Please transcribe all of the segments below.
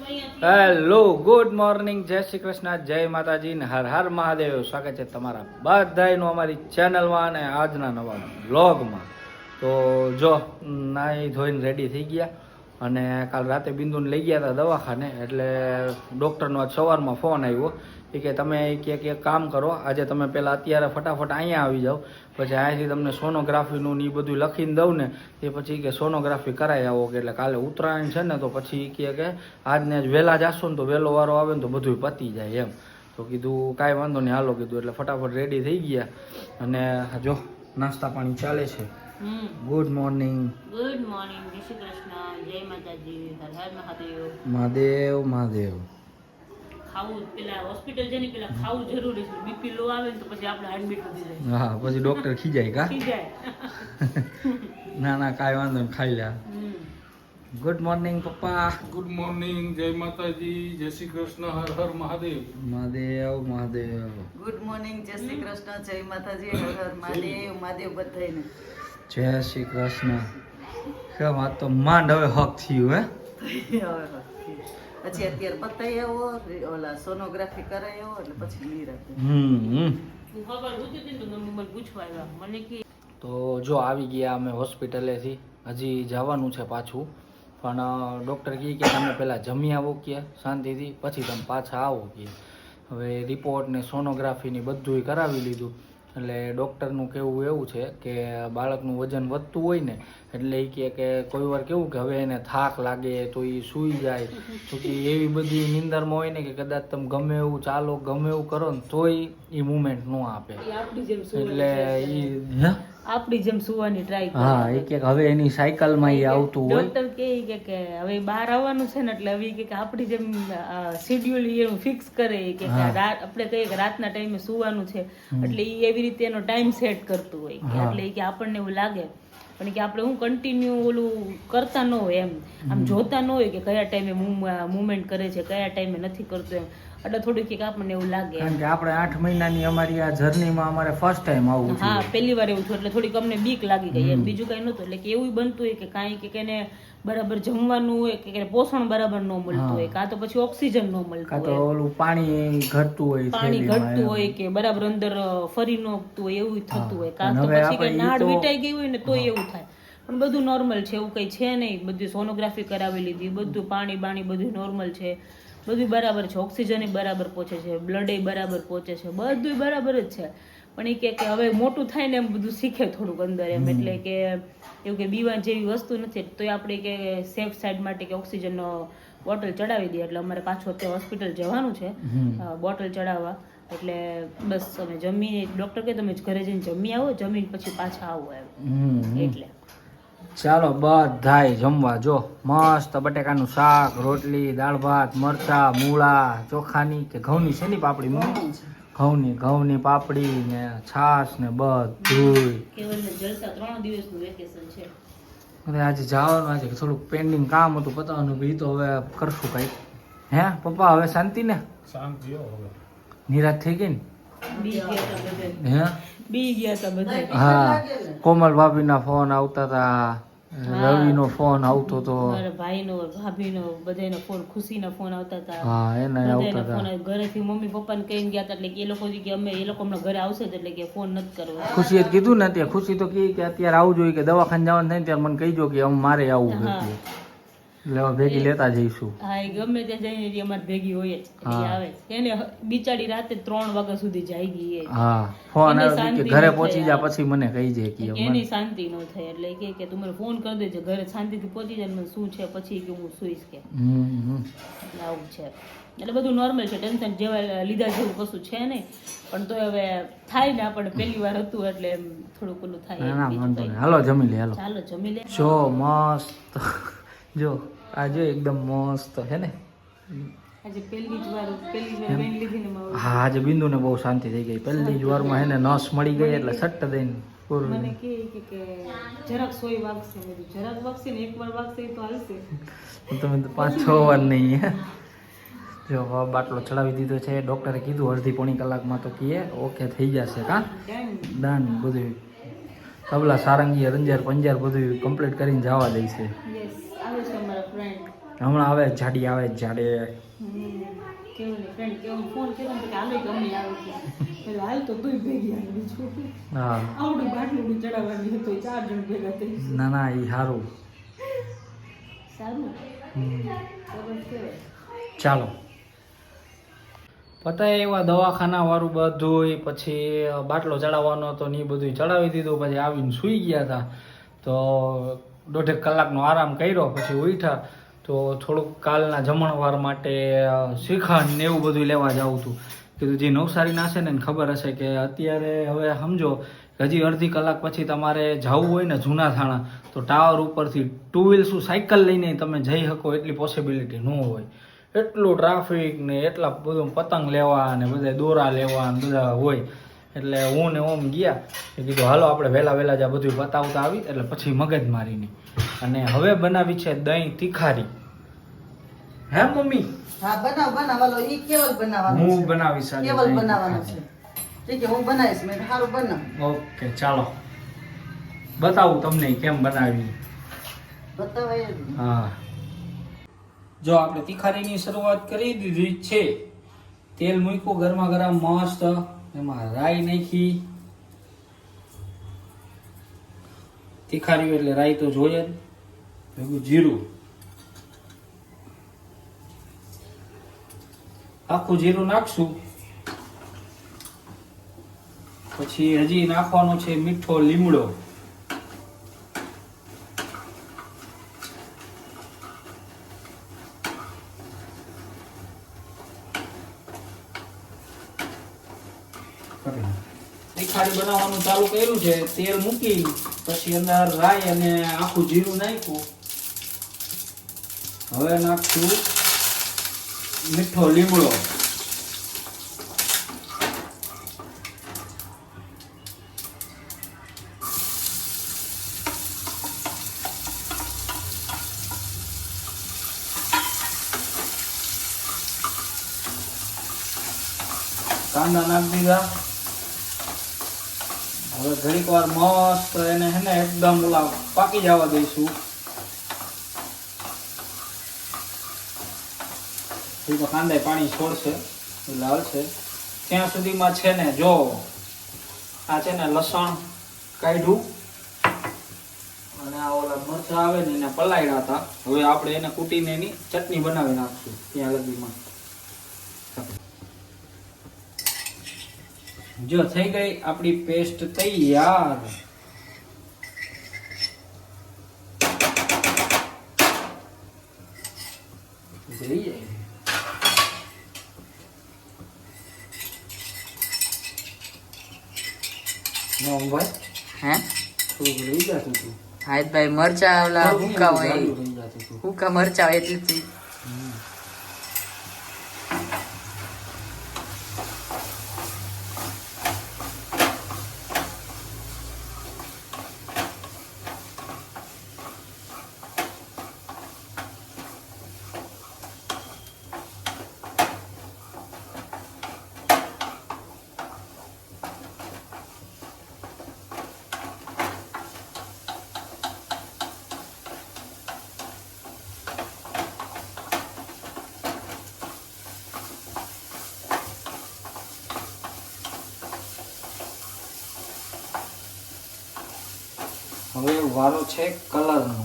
Hello good morning, જય શ્રી કૃષ્ણ, જય માતાજી ને હર હર મહાદેવ. સ્વાગત છે તમારા બધાનું અમારી ચેનલમાં અને આજના નવા વ્લોગમાં. તો જો નાહી ધોઈને રેડી થઈ ગયા અને કાલ રાતે બિંદુને લઈ ગયા હતા દવાખાને. એટલે ડૉક્ટરનો આજ સવારમાં ફોન આવ્યો કે તમે એક કામ કરો, આજે તમે પહેલાં અત્યારે ફટાફટ અહીંયા આવી જાઓ, પછી અહીંયાથી તમને સોનોગ્રાફીનું ને એ બધું લખીને દઉં ને એ પછી કે સોનોગ્રાફી કરાવી આવો. કે એટલે કાલે ઉત્તરાયણ છે ને તો પછી કે આજને જ વહેલા જાશો ને તો વહેલો વારો આવે ને તો બધું પતી જાય એમ. તો કીધું કાંઈ વાંધો નહીં, હાલો કીધું. એટલે ફટાફટ રેડી થઈ ગયા અને જો નાસ્તા પાણી ચાલે છે. Good morning. ગુડ મોર્નિંગ, જય શ્રી કૃષ્ણ, જય માતાજી, હર હર મહાદેવ. મહાદેવ મહાદેવ. ખાવું પેલા હોસ્પિટલ જઈને પેલા ખાવું જરૂરી છે. બીપી લો આવે ને તો પછી આપણે હાર્ટબીટ વધી જાય. હા, પછી ડોક્ટર ખીજાય કા? ખીજાય. ના ના કાંઈ વાંધો નહીં, ખાઈ લે. ગુડ મોર્નિંગ પપ્પા. ગુડ મોર્નિંગ, જય માતાજી, જય શ્રી કૃષ્ણ, હર હર મહાદેવ. મહાદેવ મહાદેવ. ગુડ મોર્નિંગ, જય શ્રી કૃષ્ણ, જય માતાજી, હર હર મહાદેવ. મહાદેવ બધાયને જય શ્રી કૃષ્ણ. કેમ આ તો માંડ હવે હક થયું હે? પછી અત્યારે બતાવી આવો, ઓલા સોનોગ્રાફી કરાવી આવો એટલે પછી નિરાતે. ખબર હોતી હતી ને તો મમ્મી મને પૂછવા આવ્યા, મને કે તો જો આવી ગયા અમે હોસ્પિટલેથી. હજી જવાનું છે પાછું, પણ ડૉક્ટર કહે કે તમે પહેલાં જમી આવો કે શાંતિથી, પછી તમે પાછા આવો કે. હવે રિપોર્ટ ને સોનોગ્રાફીની બધુંય કરાવી લીધું. એટલે ડૉક્ટરનું કહેવું એવું છે કે બાળકનું વજન વધતું હોય ને એટલે એ કહે કે કોઈ વાર કેવું કે હવે એને થાક લાગે તો એ સૂઈ જાય, તો કે એવી બધી નિંદરમાં હોય ને કે કદાચ તમે ગમે એવું ચાલો ગમે એવું કરો ને તોય એ મુમેન્ટ ન આપે. આપણી જેમ એટલે એ આપણી જેમ સુવાની ટ્રાય કરે. હા, એ કે હવે એની સાયકલમાં એ આવતું હોય. ડોક્ટર કે હવે બહાર આવવાનું છે ને એટલે હવે કે આપણી જેમ શેડ્યુલ એનું ફિક્સ કરે કે આપણે કહીએ કે રાતના ટાઈમે સુવાનું છે એટલે એ એવી રીતે એનો ટાઈમ સેટ કરતું હોય કે એટલે કે આપણને એવું લાગે પણ કે આપણે હું કન્ટિન્યુ ઓલું કરતા ન હોય એમ, આમ જોતા ન હોય કે કયા ટાઈમે મુવમેન્ટ કરે છે, કયા ટાઈમે નથી કરતો એમ. એટલે થોડુંક એક આપણને એવું લાગે કારણ કે આપણે 8 મહિનાની અમારી આ જર્નીમાં અમારે ફર્સ્ટ ટાઈમ આવું છે. હા, પહેલી વાર એવું થયું એટલે થોડીક અમને બીક લાગી ગઈ એમ, બીજું કઈ નહોતું. એટલે કે એવું બનતું હોય કે કાંઈ કે એને બરાબર જમવાનું હોય કે પોષણ બરાબર ન મળતું હોય, કાં તો પછી ઓક્સિજન ન મળતું હોય, ઓલું પાણી ઘટતું હોય, પાણી ઘટતું હોય કે બરાબર અંદર ફરી ન ઉગતું હોય એવું થતું હોય, કાં તો પછી કે નાળ વીટાઈ ગઈ હોય ને તો એવું થાય. પણ બધું નોર્મલ છે, એવું કઈ છે નહીં. બધું સોનોગ્રાફી કરાવી લીધી, બધું પાણી બાણી બધું નોર્મલ છે, બધું બરાબર છે, ઓક્સિજન બરાબર પહોંચે છે, બ્લડ બરાબર પહોંચે છે, બધું બરાબર જ છે. પણ એ કે હવે મોટું થાય ને એમ બધું શીખે થોડુંક અંદર એમ. એટલે કે એવું કે બીવા જેવી વસ્તુ નથી તો આપણે કે સેફ સાઈડ માટે કે ઓક્સિજનનો બોટલ ચડાવી દઈએ. એટલે અમારે પાછું અત્યારે હોસ્પિટલ જવાનું છે બોટલ ચડાવવા. એટલે બસ અમે જમીને ડૉક્ટર કે તમે ઘરે જઈને જમી આવો, જમીને પછી પાછા આવો એમ. એટલે ચાલો બધાય જમવા. જો મસ્ત બટેકાનું શાક, રોટલી, દાળ ભાત, મરચા, મૂળા, ચોખાની કે ઘઉંની છે ને પાપડી, ઘઉંની પાપડી ને છાશ ને બધું. કેવલને જલસા 3 દિવસનું વેકેશન છે. હવે આજે જવાનું, આજે થોડુંક પેન્ડિંગ કામ હતું પતાવવાનું, એ તો હવે કરશું કઈ. હે પપ્પા, હવે શાંતિ ને? શાંતિ હવે નિરાશ થઈ ગઈ ને? બી ગયા હતા બધે, હે બી ગયા હતા બધે. હા, કોમલ ભાભીના ફોન આવતા હતા, રવિનો ફોન આવતો હતો, મારા ભાઈનો, ભાભીનો, બધાનો ફોન, ખુશીના ફોન આવતા હતા. હા એના આવતા હતા. ફોન ઘરેથી મમ્મી પપ્પાને કહીને ગયા હતા એટલે કે એ લોકો કે અમે એ લોકો હમણાં ઘરે આવશે એટલે કે ફોન નથી કરવો. ખુશીએ કીધું ને ત્યાં, ખુશી તો કહે કે અત્યારે આવવું જોઈએ, કે દવાખાને જવાનું થાય ને ત્યારે મને કહીજો કે મારે આવવું હા. એટલે ભેગી લેતા જઈશું. હા, એ ગમે ત્યાં જઈને અમારે ભેગી હોય જ, એટલે આવે એને બિચારી રાતે 3 વાગ્યા સુધી જાગી. હા, ફોન આવે કે ઘરે પહોંચી જા પછી મને કહી જાય કે એની શાંતિ ન થાય. એટલે કે તું મને ફોન કરી દેજે ઘરે શાંતિથી પહોંચી જાય, મને શું છે પછી કે હું સુઈશ કે. આવું છે એટલે બધું નોર્મલ છે, ટેન્શન જેવા લીધા જેવું કશું છે નહીં. પણ તો હવે થાય ને આપણે પહેલી વાર હતું એટલે એમ થોડુંક ઓલું થાય. હાલો જમી લે, હાલો ચાલો જમી લે. જો મસ્ત, જો આ જો એકદમ મસ્ત છે ને. આજે પહેલી જ વાર વેન લીધી ને મારું. હા, આજે બિંદુને બહુ શાંતિ થઈ ગઈ. પહેલી જ વારમાં હે ને નસ મળી ગઈ એટલે સટ્ટ દઈને પૂરું. મને કે જરાક સોય વાગશે, મેં કીધું જરાક વાગશે ને એકવાર વાગશે તો હાલશે. તમે તો 5-6 વાર નહીં. જો બાટલો ચડાવી દીધો છે. ડૉક્ટરે કીધું અડધી પોણી કલાકમાં તો કીએ ઓકે થઈ જશે. કા ડન બધું તબલા સારંગી રંજાર પંજાર બધું કમ્પ્લીટ કરીને જવા દે છે. યસ, આવે છે અમારા ફ્રેન્ડ. હમણાં આવે જાડી આવે જાડે. કેવું ને ફ્રેન્ડ કેવું ફોન કર્યો ને કે હાલો કે અમે આવે છે એટલે હાલ તો તું ભેગી આવી છું. હા આવડું બાટલું ચડાવવાની હતું 4 જણ ભેગા થઈ. ના ના એ સારું. સારું સરસ કહેવાય. ચાલો પતાય એવા દવાખાના વાળું બધું, પછી બાટલો ચડાવવાનો હતો ને એ બધું ચડાવી દીધું. પછી આવીને સૂઈ ગયા હતા તો 1.5 કલાકનો આરામ કર્યો. પછી ઉઠ્યા તો થોડુંક કાલના જમણવાર માટે શ્રીખંડ ને એવું બધું લેવા જવું હતું. કીધું જે નવસારીના છે ને એને ખબર હશે કે અત્યારે હવે સમજો હજી અડધી કલાક પછી તમારે જવું હોય ને જૂના થાણા તો ટાવર ઉપરથી 2 વ્હીલ શું સાયકલ લઈને તમે જઈ શકો એટલી પોસિબિલિટી ન હોય. એટલું ટ્રાફિક ને એટલા બધું પતંગ લેવા ને બધા દોરા લેવા ને બધા હોય. એટલે હું ને ઓમ ગયા એ કીધું હાલો આપણે વહેલા જ આ બધું બતાવતા આવી એટલે પછી મગજમારીની. અને હવે બનાવી છે દહીં તીખારી. હે મમ્મી? હા બનાવ હાલો ઈ કેવલ બનાવવાનું હું છે. બનાવીશ આજે કેવલ દહીં બનાવવાનું છે. ઠીક છે હું બનાવીશ મેં સારું બનાવ. ઓકે ચાલો બતાવું તમને કેમ બનાવી. બતાવાય જ. હા જો આપણે તીખારીની શરૂઆત કરી દીધી છે. તેલ મૂક્યું ગરમા ગરમ મસ્ત, એમાં રાઈ નાખી. તીખારી એટલે રાઈ તો જોઈએ જ. ભેગું જીરું, આખું જીરું નાખશું. પછી હજી નાખવાનો છે મીઠો લીમડો. તીખારી બનાવવાનું ચાલુ કર્યું છે. તેલ મૂકી પછી અંદર રાઈ અને આખું જીરું નાખ્યું. હવે નાખશું મીઠો લીમડો. કાંદા નાખી દીધા. હવે ઘડીક વાર મસ્ત એને હે ને એકદમ ઓલા પાકી જવા દઈશું. તો કાંદા પાણી છોડશે એટલે હલશે. ત્યાં સુધીમાં છે ને જો આ છે ને લસણ કાઢ્યું અને આ ઓલા મરચાં આવે ને એને પલાળ્યા હતા. હવે આપણે એને કૂટીને એની ચટણી બનાવી નાખશું ત્યાં લગીમાં. જો થઈ ગઈ આપણી પેસ્ટ તૈયાર. જોઈએ ભાઈ હે થોડું રહી જતું હતું. હાયતભાઈ મરચા ઓલા હુકા હોય રહી જતું હતું. હુકા મરચા હોય એટલે હવે વારો છે કલરનો.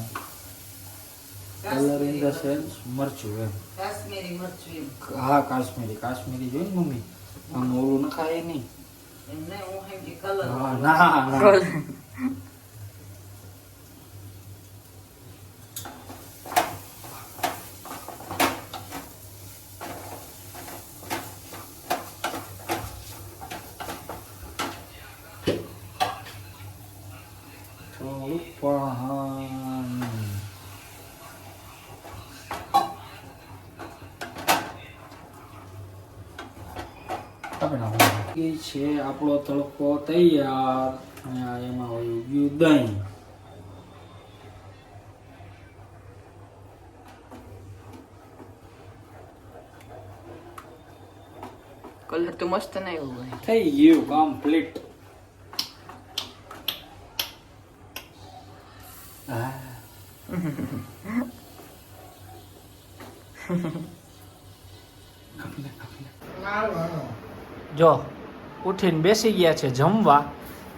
કલર ઇન ધ સેન્સ મરચું એમ. કાશ્મીરી મરચું એમ. હા કાશ્મીરી જોઈ ને મમ્મી આમ ઓલું નખાય નહીં. એમને હું સમજી કલર હા ના છે આપણો તડકો તૈયાર. અને આ એમાં હોય ગયું દહીં. કલર તો મસ્ત ના એવું હોય. થઈ ગયું કમ્પ્લીટ. જો ઉઠીને બેસી ગયા છે જમવા.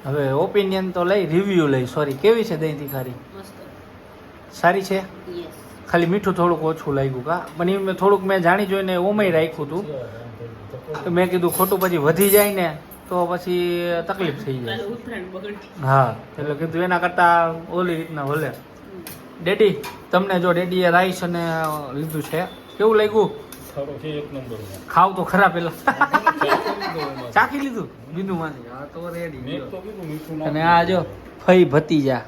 હવે ઓપિનિયન તો લઈ, રિવ્યુ લઈ. સોરી, કેવી છે દહીં તીખારી? સારી છે. ખાલી મીઠું થોડુંક ઓછું લાગ્યું કા, પણ એ મેં થોડુંક મેં જાણી જોઈને ઓમય રાખ્યું હતું. મેં કીધું ખોટું પછી વધી જાય ને તો પછી તકલીફ થઈ જાય. હા, એટલે કીધું એના કરતા ઓલી રીતના ભલે. ડેડી, તમને જો ડેડીએ રાઈસ અને લીધું છે, કેવું લાગ્યું? ખાવ તો ખરા પેલા ચાખી લીધું બીજું માંથી. હા તો રેડી. અને આ જો ફઈ ભતીજા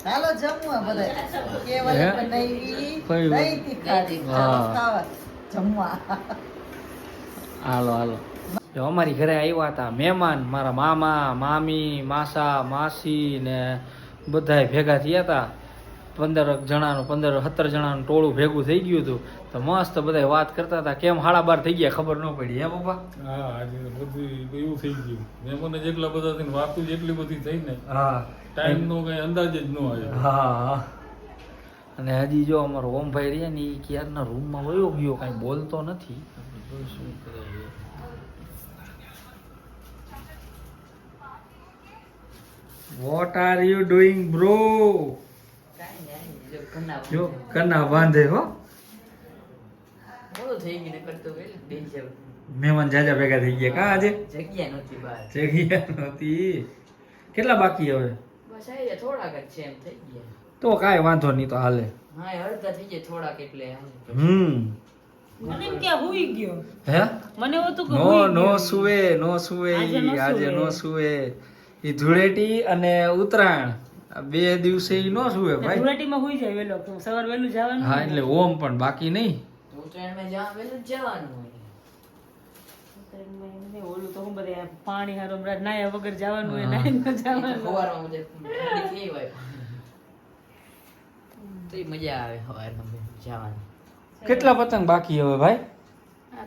ચાલો જમવા બધા કેવલ બનાવી ફઈ દહીં તીખારી ખાવા જમવા. હાલો હાલો. જો અમારી ઘરે આવ્યા હતા મહેમાન, મારા મામા મામી માસા માસી ને બધાય ભેગા થયા હતા. 17 જણાનું ટોળું ભેગું થઈ ગયું હતું. તો મસ્ત બધા વાત કરતા હતા. કેમ 12:30 થઈ ગયા ખબર ન પડી હે પપ્પા? હા, આજે બધું એવું થઈ ગયું. મહેમાનો જેટલા બધા થઈને વાતું જેટલી બધી થઈ ને, હા, ટાઈમ નો કઈ અંદાજ જ ન આવ્યો. હા. અને હજી જો અમારો ઓમભાઈ રહ્યા ને એ ક્યારના રૂમમાં વયો ગયો, કાંઈ બોલતો નથી. આપણે જોઈ શું કરે છે. What are you doing, bro? જો કના બાંધે હો. મહેમાન જાજા ભેગા થઈ ગયા કા આજે? જગ્યા નહોતી. કેટલા બાકી હવે? તો કાંઈ વાંધો નહીં, તો હાલે. મને એમ ક્યાં હુઈ ગયો. હે? મને હતું કે નો હુઈ નો ગયો. સુવે નો સુવે આજે નો આજે સુવે. નો સુવે. ઈ ધૂળેટી અને ઉત્તરાયણ આ 2 દિવસે ઈ નો સુવે ભાઈ. ધૂળેટીમાં હુઈ જાય વેલો, સવાર વેલું જવાનું. હા, એટલે ઓમ પણ બાકી નહીં. ઓલું તો હું બધે પાણી હારો નાયા વગર જવાનું હોય, નાઈ ન જવાનું. મજા આવે સવારમાં જવાની. કેટલા પતંગ બાકી હવે ભાઈ?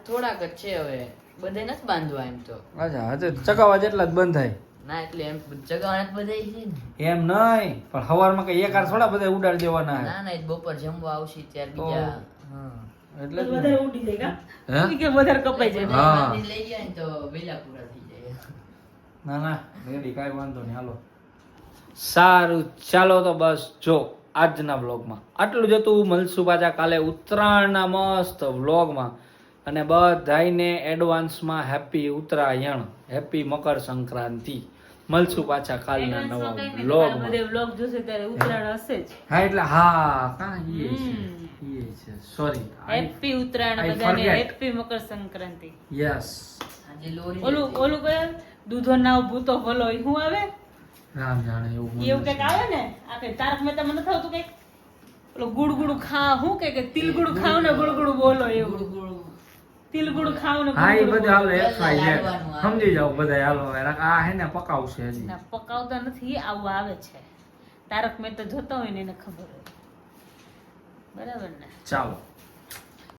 થોડાક જ છે હવે, બધે નથી બાંધવા એમ તો. અચ્છા, હજુ ચગાવવા જેટલા જ બંધાય. ના એટલે એમ જગવાના જ બધા છે ને. એમ નહીં, પણ સવારમાં કઈ એકાર થોડા બધા ઉડાડી દેવાના હે. ના ના, એ બપોર જમવા આવશે ત્યારે તો બીજા. હા. એટલે જ ને. વધારે ઉડી જાય કા? હે? ઈ કે વધારે કપાઈ જાય. હા. બાંધીને લઈ ગયા ને તો વેલા પૂરા થઈ જાય. ના ના રેડી, કાંઈ વાંધો નહીં, હાલો. સારું, ચાલો તો બસ જો આજના વ્લોગમાં આટલું જ હતું. મળશું પાછા કાલે ઉત્તરાયણના મસ્ત વ્લોગમાં. અને બધાયને એડવાન્સમાં હેપી ઉત્તરાયણ, હેપી મકર સંક્રાંતિ. મળશું પાછા કાલના નવા વ્લોગમાં. બધે વ્લોગ જોશે ત્યારે ઉત્તરાયણ હશે જ. હા એટલે હા કા ઈ છે સોરી. હેપી ઉત્તરાયણ I બધાને, forget. Happy Makar Sankranti. Yes. આજે લોરી ઓલું કયા દૂધો નાવ ભૂતો ભલો ઈ શું આવે? રામ જાણે એવું ઈ એવું કઈક આવે ને. આ કઈ તારક મહેતા માં નથી આવતું કઈક ઓલું ગુડગુડું ખા હું કે તિલ ગુડ ખાવ ને ગુડગુડું બોલો એવું. તિલ ગુડ ખાવ ને હા, એ ગુડગુડું બધું હાલો બોલો. XYZ. સમજી જાવ બધા હાલો. આ હે ને પકાવશે હજી. ના પકાવતા નથી, આવું આવે છે. તારક મહેતા જોતા હોય ને એને ખબર હોય. બરાબર ને? ચાલો